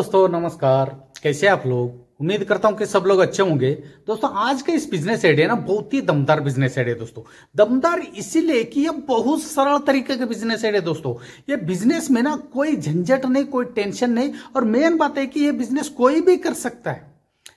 दोस्तों नमस्कार। कैसे आप लोग? उम्मीद करता हूं कि सब लोग अच्छे होंगे। दोस्तों आज का इस बिजनेस आइडिया ना बहुत ही दमदार बिजनेस आइडिया दोस्तों। दमदार इसीलिए कि ये बहुत सरल तरीके का बिजनेस आइडिया दोस्तों। ये बिजनेस में ना कोई झंझट नहीं, कोई टेंशन नहीं, और मेन बात है कि ये बिजनेस कोई भी कर सकता है।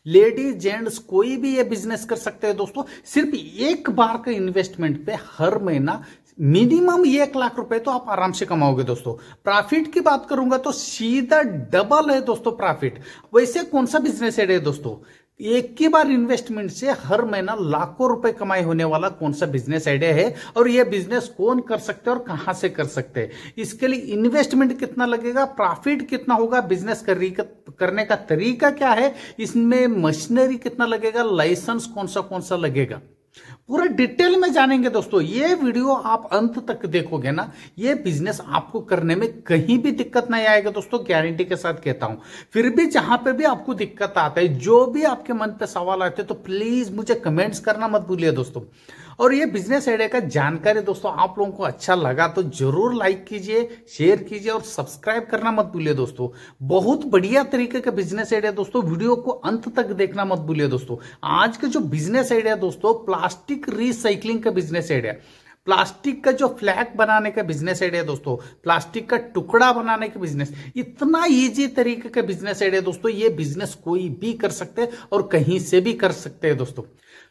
लेडीज जेंट्स कोई भी ये बिजनेस कर सकते हैं दोस्तों। सिर्फ एक बार का इन्वेस्टमेंट पे हर महीना मिनिमम 1 लाख रुपए तो आप आराम से कमाओगे दोस्तों। प्रॉफिट की बात करूंगा तो सीधा डबल है दोस्तों प्रॉफिट। वैसे कौन सा बिजनेस है दोस्तों? एक ही बार इन्वेस्टमेंट से हर महीना लाखों रुपए कमाई होने वाला कौन सा बिजनेस आइडिया है, और यह बिजनेस कौन कर सकते हैं और कहां से कर सकते हैं? इसके लिए इन्वेस्टमेंट कितना लगेगा, प्रॉफिट कितना होगा, बिजनेस करने का तरीका क्या है, इसमें मशीनरी कितना लगेगा, लाइसेंस कौन सा लगेगा, पूरा डिटेल में जानेंगे दोस्तों। ये वीडियो आप अंत तक देखोगे ना, ये बिजनेस आपको करने में कहीं भी दिक्कत नहीं आएगा दोस्तों, गारंटी के साथ कहता हूं। फिर भी जहां पे भी आपको दिक्कत आता है, जो भी आपके मन पे सवाल आते हैं, तो प्लीज मुझे कमेंट्स करना मत भूलिए दोस्तों। और ये बिजनेस आइडिया का जानकारी दोस्तों आप लोगों को अच्छा लगा तो जरूर लाइक कीजिए, शेयर कीजिए और सब्सक्राइब करना मत भूलिए दोस्तों। बहुत बढ़िया तरीके का बिजनेस आइडिया दोस्तों, वीडियो को अंत तक देखना मत भूलिए दोस्तों। आज का जो बिजनेस आइडिया दोस्तों, प्लास्टिक रिसाइकलिंग का बिजनेस आइडिया, प्लास्टिक का जो फ्लैग बनाने का बिजनेस आइडिया दोस्तों, प्लास्टिक का टुकड़ा बनाने का बिजनेस, इतना इजी तरीके का बिजनेस आइडिया दोस्तों। ये बिजनेस कोई भी कर सकते हैं और कहीं से भी कर सकते हैं दोस्तों।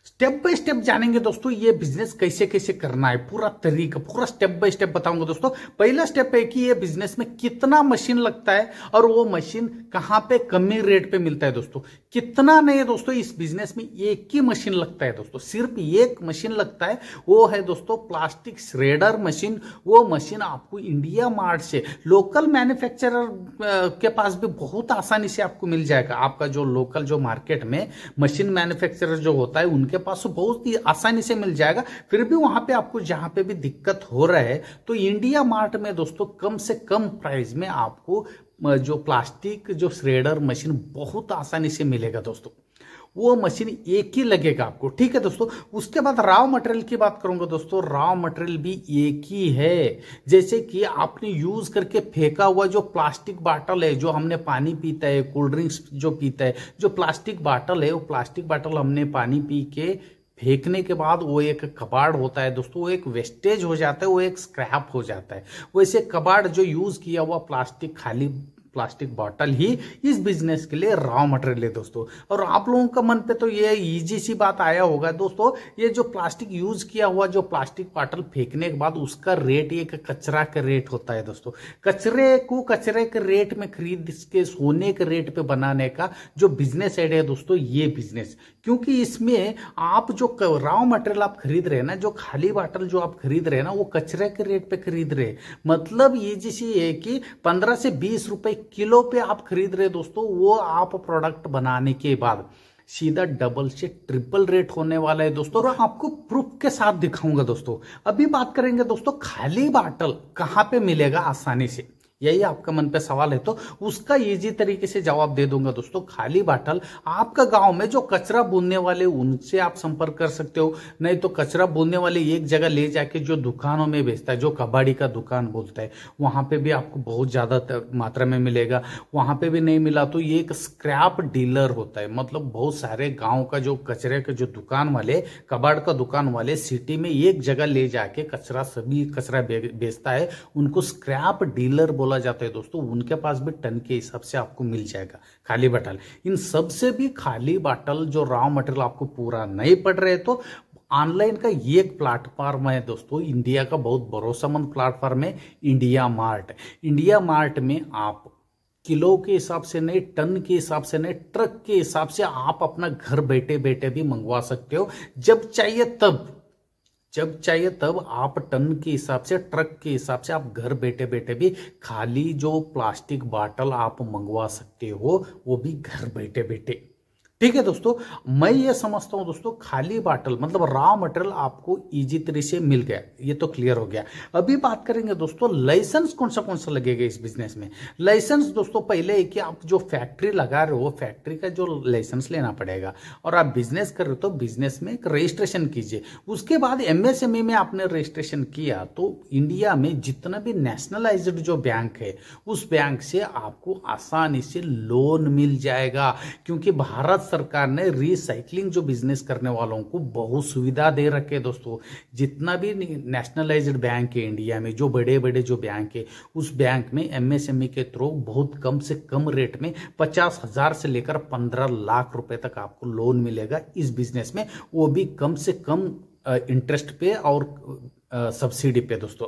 स्टेप बाय स्टेप जानेंगे दोस्तों ये बिजनेस कैसे कैसे करना है, पूरा तरीका पूरा स्टेप बाय स्टेप बताऊंगा दोस्तों। पहला स्टेप है कि ये बिजनेस में कितना मशीन लगता है और वो मशीन कहां पे कमी रेट पे मिलता है दोस्तों। कितना नहीं है दोस्तों, इस बिजनेस में एक ही मशीन लगता है दोस्तों, सिर्फ एक मशीन लगता है, वो है दोस्तों प्लास्टिक श्रेडर मशीन। वो मशीन आपको इंडिया मार्ट से, लोकल मैन्युफैक्चरर के पास भी बहुत आसानी से आपको मिल जाएगा। आपका जो लोकल जो मार्केट में मशीन मैन्युफैक्चरर जो होता है उनके पास तो बहुत ही आसानी से मिल जाएगा। फिर भी वहां पे आपको जहां पे भी दिक्कत हो रहा है, तो इंडिया मार्ट में दोस्तों कम से कम प्राइस में आपको जो प्लास्टिक जो श्रेडर मशीन बहुत आसानी से मिलेगा दोस्तों। वो मशीन एक ही लगेगा आपको, ठीक है दोस्तों। उसके बाद रॉ मटेरियल की बात करूंगा दोस्तों, रॉ मटेरियल भी एक ही है। जैसे कि आपने यूज करके फेंका हुआ जो प्लास्टिक बाटल है, जो हमने पानी पीता है, कोल्ड ड्रिंक्स जो पीता है, जो प्लास्टिक बाटल है, वो प्लास्टिक बाटल हमने पानी पी के फेंकने के बाद वो एक कबाड़ होता है दोस्तों, वो एक वेस्टेज हो जाता है, वो एक स्क्रैप हो जाता है। वैसे कबाड़ जो यूज किया हुआ प्लास्टिक, खाली प्लास्टिक बॉटल ही इस बिजनेस के लिए रॉ मटेरियल है दोस्तों। और आप लोगों का मन पे तो ये इजी सी बात आया होगा दोस्तों, ये जो प्लास्टिक यूज किया हुआ जो प्लास्टिक बॉटल फेंकने के बाद उसका रेट एक कचरा का रेट होता है दोस्तों। कचरे को कचरे के रेट में खरीद के सोने के रेट पे बनाने का जो बिजनेस आइडिया है दोस्तों, ये बिजनेस, क्योंकि इसमें आप जो रॉ मटेरियल आप खरीद रहे हैं ना, जो खाली बॉटल जो आप खरीद रहे हैं ना, वो कचरे के रेट पे खरीद रहे हैं। मतलब ये जैसी है कि 15 से 20 रुपए किलो पे आप खरीद रहे दोस्तों, वो आप प्रोडक्ट बनाने के बाद सीधा डबल से ट्रिपल रेट होने वाला है दोस्तों। और आपको प्रूफ के साथ दिखाऊंगा दोस्तों। अभी बात करेंगे दोस्तों खाली बॉटल कहां पे मिलेगा आसानी से, यही आपका मन पे सवाल है तो उसका इजी तरीके से जवाब दे दूंगा दोस्तों। खाली बॉटल आपका गांव में जो कचरा बोलने वाले उनसे आप संपर्क कर सकते हो, नहीं तो कचरा बोलने वाले एक जगह ले जाके जो दुकानों में बेचता है, जो कबाड़ी का दुकान बोलता है, वहां पे भी आपको बहुत ज्यादा मात्रा में मिलेगा। वहां पे भी नहीं मिला तो ये एक स्क्रैप डीलर होता है, मतलब बहुत सारे गाँव का जो कचरे के जो दुकान वाले, कबाड़ का दुकान वाले सिटी में एक जगह ले जाके कचरा सभी कचरा बेचता है, उनको स्क्रैप डीलर बोला जाता है दोस्तों। उनके पास भी टन के हिसाब से आपको मिल जाएगा खाली बॉटल। इन सब से भी खाली बॉटल जो रॉ मटेरियल आपको पूरा नहीं पड़ रहे तो ऑनलाइन का ये एक प्लेटफॉर्म है दोस्तों, इंडिया का बहुत भरोसेमंद प्लेटफॉर्म है इंडिया मार्ट। इंडिया मार्ट में आप किलो के हिसाब से नहीं, टन के हिसाब से नहीं, ट्रक के हिसाब से आप अपना घर बैठे बैठे भी मंगवा सकते हो। जब चाहिए तब आप टन के हिसाब से, ट्रक के हिसाब से आप घर बैठे बैठे भी खाली जो प्लास्टिक बॉटल आप मंगवा सकते हो, वो भी घर बैठे बैठे, ठीक है दोस्तों, मैं ये समझता हूं दोस्तों खाली बाटल मतलब रॉ मटेरियल आपको इजी तरीके से मिल गया, ये तो क्लियर हो गया। अभी बात करेंगे दोस्तों लाइसेंस कौन सा लगेगा इस बिजनेस में। लाइसेंस दोस्तों पहले है कि आप जो फैक्ट्री लगा रहे हो फैक्ट्री का जो लाइसेंस लेना पड़ेगा, और आप बिजनेस कर रहे हो तो बिजनेस में एक रजिस्ट्रेशन कीजिए। उसके बाद एमएसएमई में आपने रजिस्ट्रेशन किया तो इंडिया में जितना भी नेशनलाइज्ड जो बैंक है उस बैंक से आपको आसानी से लोन मिल जाएगा, क्योंकि भारत सरकार ने रिसाइकलिंग जो बिजनेस करने वालों को बहुत सुविधा दे रखे दोस्तों। जितना भी नेशनलाइज्ड बैंक है इंडिया में, जो बड़े बड़े जो बैंक है उस बैंक में एमएसएमई के थ्रू बहुत कम से कम रेट में 50,000 से लेकर 15 लाख रुपए तक आपको लोन मिलेगा इस बिजनेस में, वो भी कम से कम इंटरेस्ट पे और सब्सिडी पे दोस्तों।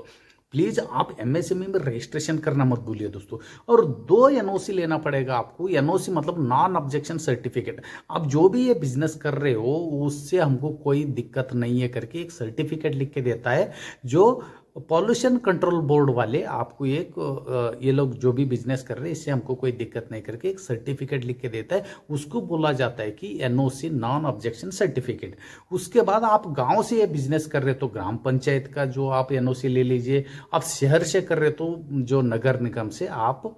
प्लीज आप एमएसएमई में रजिस्ट्रेशन करना मत भूलिए दोस्तों। और 2 एनओसी लेना पड़ेगा आपको। एनओसी मतलब नॉन ऑब्जेक्शन सर्टिफिकेट। आप जो भी ये बिजनेस कर रहे हो उससे हमको कोई दिक्कत नहीं है करके एक सर्टिफिकेट लिख के देता है, जो पॉल्यूशन कंट्रोल बोर्ड वाले आपको एक ये लोग जो भी बिजनेस कर रहे हैं इससे हमको कोई दिक्कत नहीं करके एक सर्टिफिकेट लिख के देता है, उसको बोला जाता है कि एनओसी नॉन ऑब्जेक्शन सर्टिफिकेट। उसके बाद आप गांव से ये बिजनेस कर रहे हो तो ग्राम पंचायत का जो आप एनओसी ले लीजिए। आप शहर से कर रहे हो तो जो नगर निगम से आप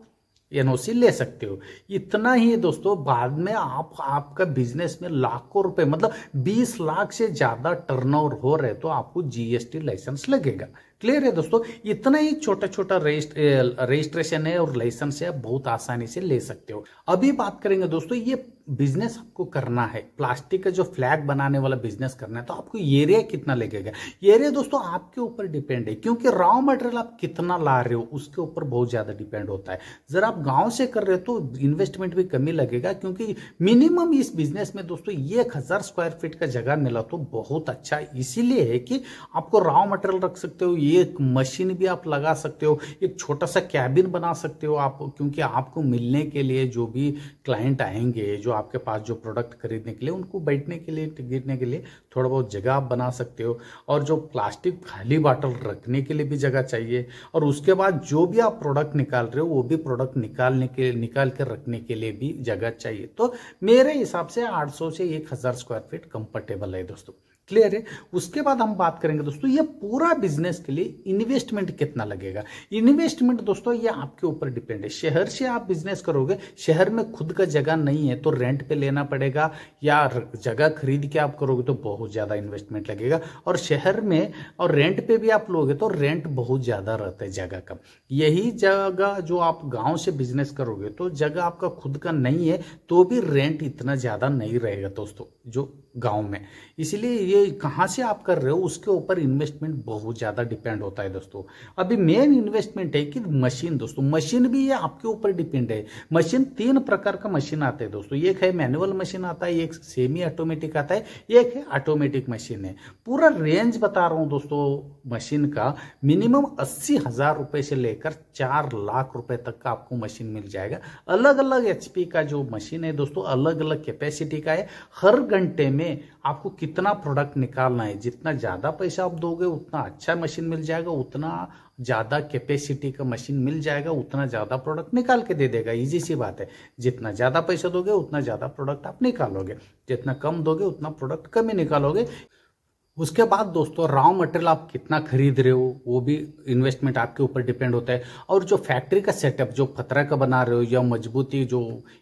एनओसी ले सकते हो। इतना ही दोस्तों, बाद में आपका बिजनेस में लाखों रुपए मतलब 20 लाख से ज्यादा टर्नओवर हो रहे तो आपको जीएसटी लाइसेंस लगेगा। क्लियर है दोस्तों, इतना ही छोटा छोटा रजिस्ट्रेशन है और लाइसेंस है, आप बहुत आसानी से ले सकते हो। अभी बात करेंगे दोस्तों, ये बिजनेस आपको करना है, प्लास्टिक का जो फ्लैग बनाने वाला बिजनेस करना है तो आपको एरिया कितना लगेगा। एरिया दोस्तों आपके ऊपर डिपेंड है, क्योंकि रॉ मटेरियल आप कितना ला रहे हो उसके ऊपर बहुत ज्यादा डिपेंड होता है। जरा आप गांव से कर रहे हो तो इन्वेस्टमेंट भी कमी लगेगा, क्योंकि मिनिमम इस बिजनेस में दोस्तों 1000 स्क्वायर फीट का जगह मिला तो बहुत अच्छा इसीलिए है कि आपको रॉ मटेरियल रख सकते हो, एक मशीन भी आप लगा सकते हो, एक छोटा सा कैबिन बना सकते हो आप, क्योंकि आपको मिलने के लिए जो भी क्लाइंट आएंगे जो आपके पास जो प्रोडक्ट खरीदने के लिए उनको बैठने के लिए गिरने के लिए थोड़ा बहुत जगह आप बना सकते हो। और जो प्लास्टिक खाली बाटल रखने के लिए भी जगह चाहिए, और उसके बाद जो भी आप प्रोडक्ट निकाल रहे हो वो भी प्रोडक्ट निकाल के रखने के लिए भी जगह चाहिए। तो मेरे हिसाब से 800 से 1000 स्क्वायर फीट कंफर्टेबल है दोस्तों। क्लियर है। उसके बाद हम बात करेंगे दोस्तों ये पूरा बिजनेस के लिए इन्वेस्टमेंट कितना लगेगा। इन्वेस्टमेंट दोस्तों ये आपके ऊपर डिपेंड है। शहर से आप बिजनेस करोगे, शहर में खुद का जगह नहीं है तो रेंट पे लेना पड़ेगा, या जगह खरीद के आप करोगे तो बहुत ज्यादा इन्वेस्टमेंट लगेगा। और शहर में और रेंट पे भी आप लोगे तो रेंट बहुत ज्यादा रहता है जगह का। यही जगह जो आप गांव से बिजनेस करोगे तो जगह आपका खुद का नहीं है तो भी रेंट इतना ज्यादा नहीं रहेगा दोस्तों जो गांव में। इसलिए ये कहां से आप कर रहे हो उसके ऊपर इन्वेस्टमेंट बहुत ज्यादा डिपेंड होता है दोस्तों। अभी मेन इन्वेस्टमेंट है कि मशीन दोस्तों, मशीन भी ये आपके ऊपर डिपेंड है। मशीन 3 प्रकार का मशीन आते हैं दोस्तों, एक है मैनुअल मशीन आता है, एक सेमी ऑटोमेटिक आता है, एक है ऑटोमेटिक मशीन है। पूरा रेंज बता रहा हूं दोस्तों मशीन का, मिनिमम 80,000 रुपए से लेकर 4 लाख रुपए तक का आपको मशीन मिल जाएगा। अलग अलग एचपी का जो मशीन है दोस्तों, अलग अलग कैपेसिटी का है। हर घंटे में आपको कितना प्रोडक्ट निकालना है, जितना ज्यादा पैसा आप दोगे उतना अच्छा मशीन मिल जाएगा, उतना ज्यादा कैपेसिटी का मशीन मिल जाएगा, उतना ज्यादा प्रोडक्ट निकाल के दे देगा। इजी सी बात है, जितना ज्यादा पैसा दोगे उतना ज्यादा प्रोडक्ट आप निकालोगे, जितना कम दोगे उतना प्रोडक्ट कम ही निकालोगे। उसके बाद दोस्तों रॉ मटेरियल आप कितना खरीद रहे हो वो भी इन्वेस्टमेंट आपके ऊपर डिपेंड होता है। और जो फैक्ट्री का सेटअप जो पतरा का बना रहे हो या मजबूती जो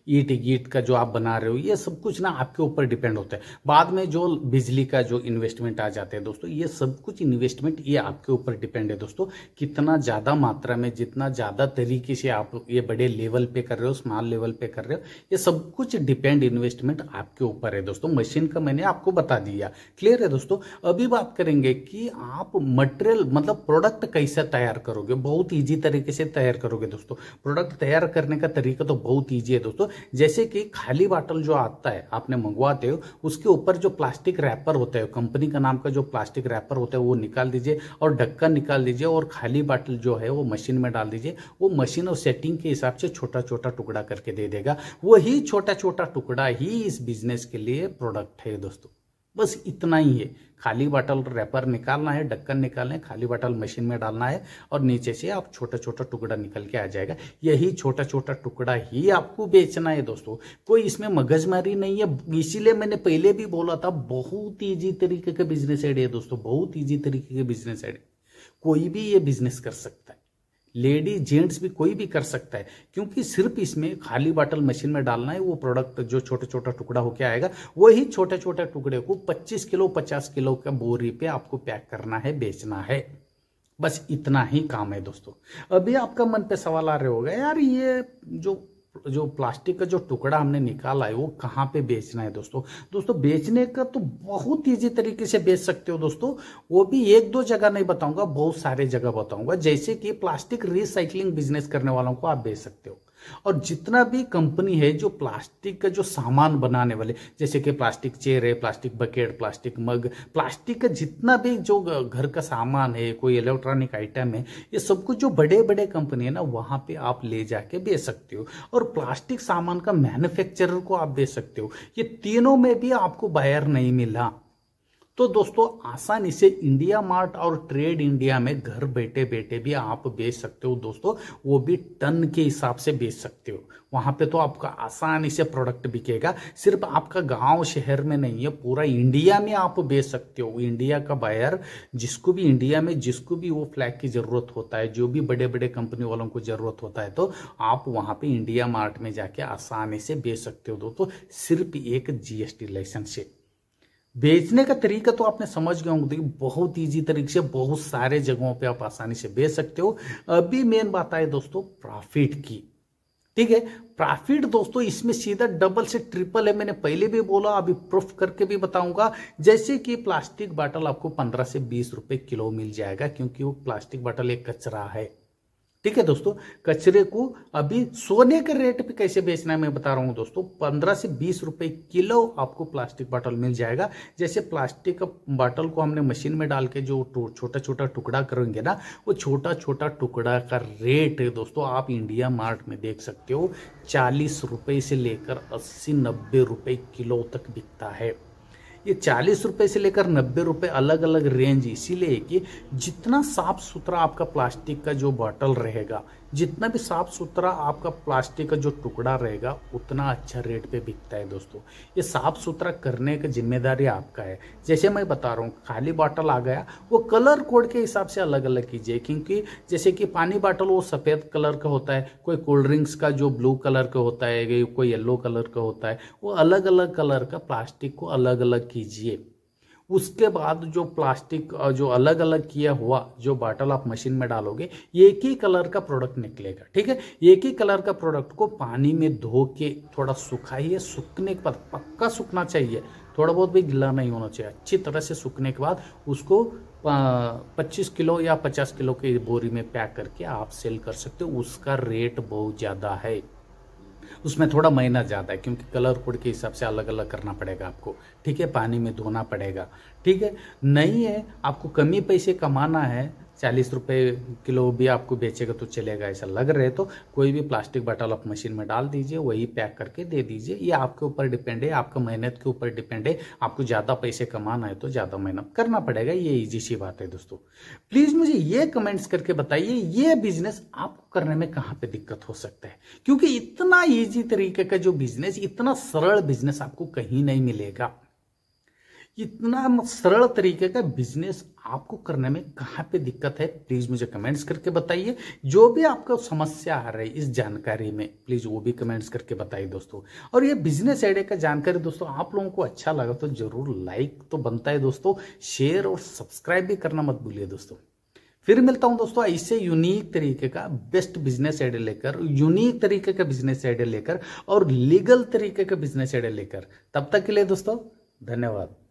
ईट गीट का जो आप बना रहे हो, ये सब कुछ ना आपके ऊपर डिपेंड होता है। बाद में जो बिजली का जो इन्वेस्टमेंट आ जाते हैं दोस्तों, ये सब कुछ इन्वेस्टमेंट ये आपके ऊपर डिपेंड है दोस्तों। कितना ज्यादा मात्रा में, जितना ज्यादा तरीके से आप ये बड़े लेवल पे कर रहे हो, स्मॉल लेवल पे कर रहे हो, ये सब कुछ डिपेंड इन्वेस्टमेंट आपके ऊपर है दोस्तों। मशीन का मैंने आपको बता दिया। क्लियर है दोस्तों। अभी बात करेंगे कि आप मटेरियल मतलब प्रोडक्ट कैसे तैयार करोगे। बहुत इजी तरीके से तैयार करोगे दोस्तों। प्रोडक्ट तैयार करने का तरीका तो बहुत इजी है दोस्तों। जैसे कि खाली बाटल जो आता है आपने मंगवाते हो, उसके ऊपर जो प्लास्टिक रैपर होता है, कंपनी का नाम का जो प्लास्टिक रैपर होता है वो निकाल दीजिए और ढक्कन निकाल दीजिए और खाली बाटल जो है वो मशीन में डाल दीजिए। वो मशीन और सेटिंग के हिसाब से छोटा छोटा टुकड़ा करके दे देगा। वही छोटा छोटा टुकड़ा ही इस बिजनेस के लिए प्रोडक्ट है दोस्तों। बस इतना ही है। खाली बॉटल रैपर निकालना है, ढक्कन निकालना है, खाली बॉटल मशीन में डालना है और नीचे से आप छोटा छोटा टुकड़ा निकल के आ जाएगा। यही छोटा छोटा टुकड़ा ही आपको बेचना है दोस्तों, कोई इसमें मगजमारी नहीं है। इसीलिए मैंने पहले भी बोला था, बहुत ईजी तरीके का बिजनेस आइडिया दोस्तों, बहुत ईजी तरीके के बिजनेस आइडिया। कोई भी ये बिजनेस कर सकता है, लेडी जेंट्स भी कोई भी कर सकता है, क्योंकि सिर्फ इसमें खाली बॉटल मशीन में डालना है। वो प्रोडक्ट जो छोटा छोटा टुकड़ा होके आएगा, वही छोटे छोटे टुकड़े को 25 किलो 50 किलो का बोरी पे आपको पैक करना है, बेचना है। बस इतना ही काम है दोस्तों। अभी आपका मन पे सवाल आ रहे होगा, यार ये जो प्लास्टिक का जो टुकड़ा हमने निकाला है वो कहाँ पे बेचना है दोस्तों। दोस्तों बेचने का तो बहुत ईजी तरीके से बेच सकते हो दोस्तों, वो भी एक दो जगह नहीं बताऊंगा, बहुत सारे जगह बताऊंगा। जैसे कि प्लास्टिक रिसाइकलिंग बिजनेस करने वालों को आप बेच सकते हो, और जितना भी कंपनी है जो प्लास्टिक का जो सामान बनाने वाले, जैसे कि प्लास्टिक चेयर है, प्लास्टिक बकेट, प्लास्टिक मग, प्लास्टिक का जितना भी जो घर का सामान है, कोई इलेक्ट्रॉनिक आइटम है, ये सब कुछ जो बड़े बड़े कंपनी है ना, वहां पे आप ले जाके बेच सकते हो। और प्लास्टिक सामान का मैन्युफैक्चरर को आप बेच सकते हो। ये तीनों में भी आपको बायर नहीं मिला, तो दोस्तों आसानी से इंडिया मार्ट और ट्रेड इंडिया में घर बैठे बैठे भी आप बेच सकते हो दोस्तों। वो भी टन के हिसाब से बेच सकते हो। वहां पे तो आपका आसानी से प्रोडक्ट बिकेगा। सिर्फ आपका गांव शहर में नहीं है, पूरा इंडिया में आप बेच सकते हो। इंडिया का बायर, जिसको भी इंडिया में जिसको भी वो फ्लैग की जरूरत होता है, जो भी बड़े बड़े कंपनी वालों को जरूरत होता है, तो आप वहां पे इंडिया मार्ट में जाके आसानी से बेच सकते हो दोस्तों, सिर्फ एक जीएसटी लाइसेंस से। बेचने का तरीका तो आपने समझ गए होंगे, बहुत इजी तरीके से बहुत सारे जगहों पे आप आसानी से बेच सकते हो। अभी मेन बात है दोस्तों प्रॉफिट की, ठीक है। प्रॉफिट दोस्तों इसमें सीधा डबल से ट्रिपल है, मैंने पहले भी बोला, अभी प्रूफ करके भी बताऊंगा। जैसे कि प्लास्टिक बॉटल आपको 15 से 20 रुपए किलो मिल जाएगा, क्योंकि वो प्लास्टिक बॉटल एक कचरा है, ठीक है दोस्तों। कचरे को अभी सोने के रेट पे कैसे बेचना है मैं बता रहा हूं दोस्तों। 15 से 20 रुपए किलो आपको प्लास्टिक बॉटल मिल जाएगा। जैसे प्लास्टिक का बॉटल को हमने मशीन में डाल के जो छोटा छोटा टुकड़ा करेंगे ना, वो छोटा छोटा टुकड़ा का रेट है दोस्तों, आप इंडिया मार्ट में देख सकते हो, 40 रुपए से लेकर 80-90 रुपए किलो तक बिकता है। ये 40 रुपए से लेकर 90 रुपए अलग अलग रेंज इसीलिए कि जितना साफ सुथरा आपका प्लास्टिक का जो बॉटल रहेगा, जितना भी साफ सुथरा आपका प्लास्टिक का जो टुकड़ा रहेगा, उतना अच्छा रेट पे बिकता है दोस्तों। ये साफ सुथरा करने की जिम्मेदारी आपका है। जैसे मैं बता रहा हूँ, खाली बॉटल आ गया, वो कलर कोड के हिसाब से अलग अलग कीजिए, क्योंकि जैसे कि पानी बॉटल वो सफ़ेद कलर का होता है, कोई कोल्ड ड्रिंक्स का जो ब्लू कलर का होता है, कोई येलो कलर का होता है, वो अलग अलग कलर का प्लास्टिक को अलग अलग कीजिए। उसके बाद जो प्लास्टिक जो अलग अलग किया हुआ जो बॉटल आप मशीन में डालोगे, एक ही कलर का प्रोडक्ट निकलेगा, ठीक है। एक ही कलर का प्रोडक्ट को पानी में धो के थोड़ा सुखाइए, सूखने के बाद पक्का सूखना चाहिए, थोड़ा बहुत भी गिला नहीं होना चाहिए। अच्छी तरह से सूखने के बाद उसको 25 किलो या 50 किलो की बोरी में पैक करके आप सेल कर सकते हो। उसका रेट बहुत ज़्यादा है, उसमें थोड़ा मेहनत ज़्यादा है, क्योंकि कलर कोड के हिसाब से अलग अलग करना पड़ेगा आपको, ठीक है। पानी में धोना पड़ेगा, ठीक है। नहीं है आपको कम ही पैसे कमाना है, 40 रुपए किलो भी आपको बेचेगा तो चलेगा, ऐसा लग रहे तो कोई भी प्लास्टिक बॉटल आप मशीन में डाल दीजिए, वही पैक करके दे दीजिए। ये आपके ऊपर डिपेंड है, आपका मेहनत के ऊपर डिपेंड है। आपको ज़्यादा पैसे कमाना है तो ज़्यादा मेहनत करना पड़ेगा, ये ईजी सी बात है दोस्तों। प्लीज़ मुझे ये कमेंट्स करके बताइए, ये बिजनेस आपको करने में कहाँ पे दिक्कत हो सकता है, क्योंकि इतना ईजी तरीके का जो बिजनेस, इतना सरल बिजनेस आपको कहीं नहीं मिलेगा। इतना सरल तरीके का बिजनेस आपको करने में कहाँ पे दिक्कत है, प्लीज मुझे कमेंट्स करके बताइए। जो भी आपको समस्या आ रही है इस जानकारी में, प्लीज वो भी कमेंट्स करके बताइए दोस्तों। और ये बिजनेस आइडिया का जानकारी दोस्तों आप लोगों को अच्छा लगा तो जरूर लाइक तो बनता है दोस्तों, शेयर और सब्सक्राइब भी करना मत भूलिए दोस्तों। फिर मिलता हूं दोस्तों ऐसे यूनिक तरीके का बेस्ट बिजनेस आइडिया लेकर, यूनिक तरीके का बिजनेस आइडिया लेकर और लीगल तरीके का बिजनेस आइडिया लेकर। तब तक के लिए दोस्तों धन्यवाद।